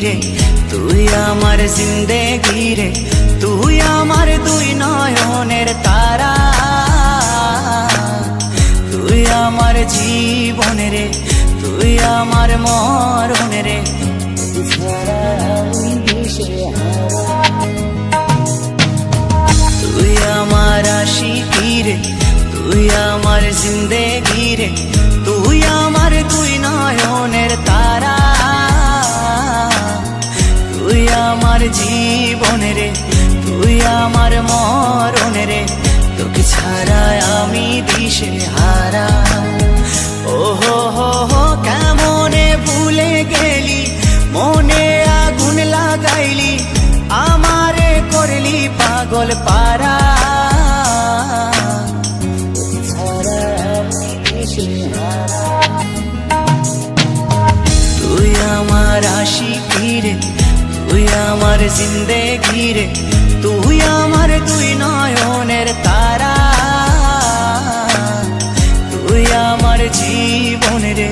রে, তুই আমার জিন্দেগি রে, তুই আমার দুই নয়নের তারা, তুই আমার জীবন রে, তুই আমার মরণ রে, তুই আমার আশিকি রে, তুই আমার জিন্দেগি রে, তুই আমার দুই নয়নের তারা, তুই আমার জীবন রে, তুই আমার মরণ রে, তোকে ছাড়া আমি দিশে হারা। ও হো হো হো কেমনে ভুলে গেলি, মনে আগুন লাগাইলি, আমারে করলি পাগল পারা, তুই আমার আশিকি রে, তুই আমার জিন্দেগি রে, তুই আমার দুই নয়নের তারা, তুই আমার জীবন রে,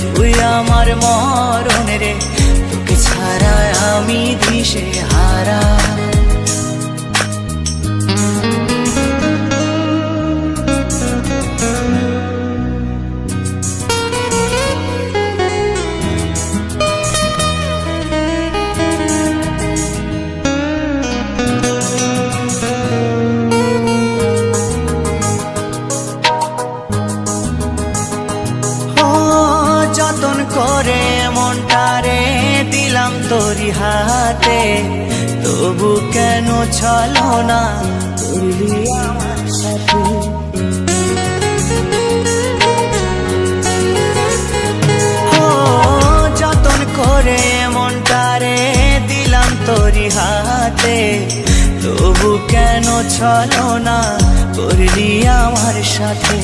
তুই আমার মরণ রে, তোকে ছাড়া আমি দিশে হারা। যতন করে মনটারে দিলাম তোরি হাতে, তবু কেন ছলো না করলি আমার সাথে, যতন করে মনটারে দিলাম তোরি হাতে, তবু কেন ছলো না করলি আমার সাথে,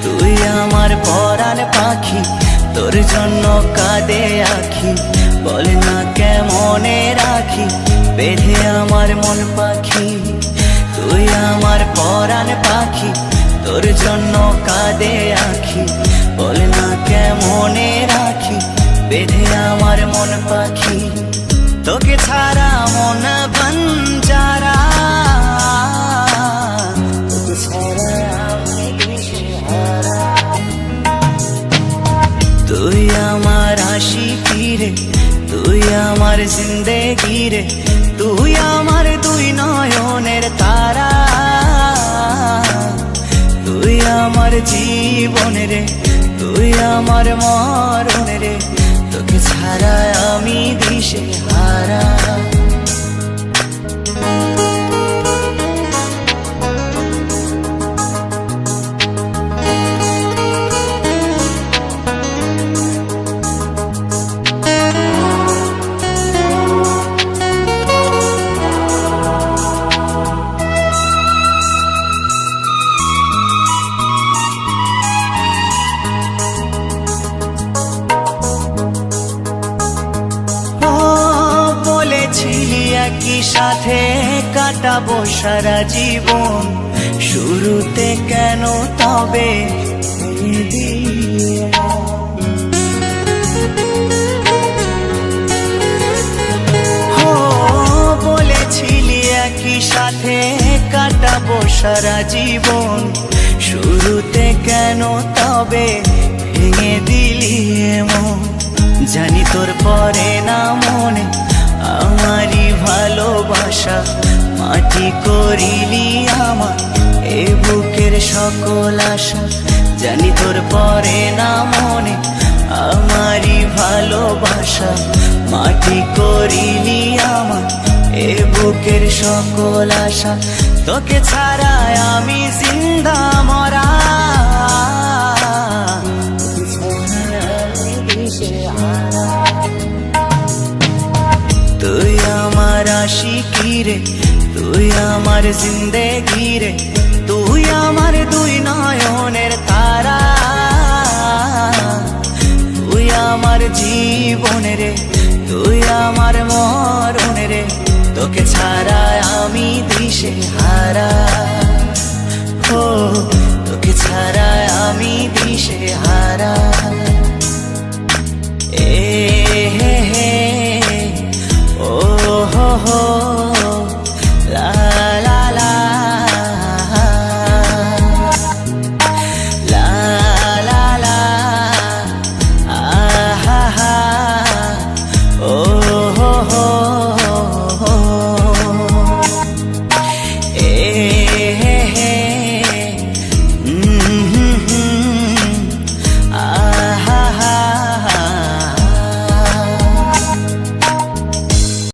তুই আমার পরাণ পাখি, তোর জন্য কাঁদে আখি, বল না কেমনে রাখি বেঁধে আমার মন পাখি, তুই আমার পরাণ পাখি, তোর জন্য কাঁদে আখি, বল না কেমনে রাখি বেঁধে আমার মন পাখি, তোকে ছাড়া মন বঞ্জারা, তোকে ছাড়া আমি দিশেহারা, তুই আমার আশিকি রে, তুই আমার জিন্দেগি রে, তুই আমার দুই নয়নের তারা, তুই আমার জীবন রে, তুই আমার মরণ রে, তোকে ছাড়া আমি দিশে হারা। একই সাথে কাটাবো সারা জীবন, শুরুতে কেন তবে বলেছিলি একই সাথে কাটাবো সারা জীবন, শুরুতে কেন তবে ভেঙে দিলি এমন, জানি তোর পরে না মনে আমারই ভালোবাসা, মাটি করিলি আমার এ বুকের সকল আশা, জানি তোর পরে না মনে আমারই ভালোবাসা, মাটি করিলি আমার এ বুকের সকল আশা, তোকে ছাড়া আমি জিন্দা মরা, তুই আমার আশিকি রে, তুই আমার জিন্দেগি রে, তুই আমার দুই নয়নের তারা, তুই আমার জীবন রে, তুই আমার মরণ রে, তোকে ছাড়া আমি দিশে হারা, ও তোকে ছাড়া আমি দিশে হারা, এ হে হে হয়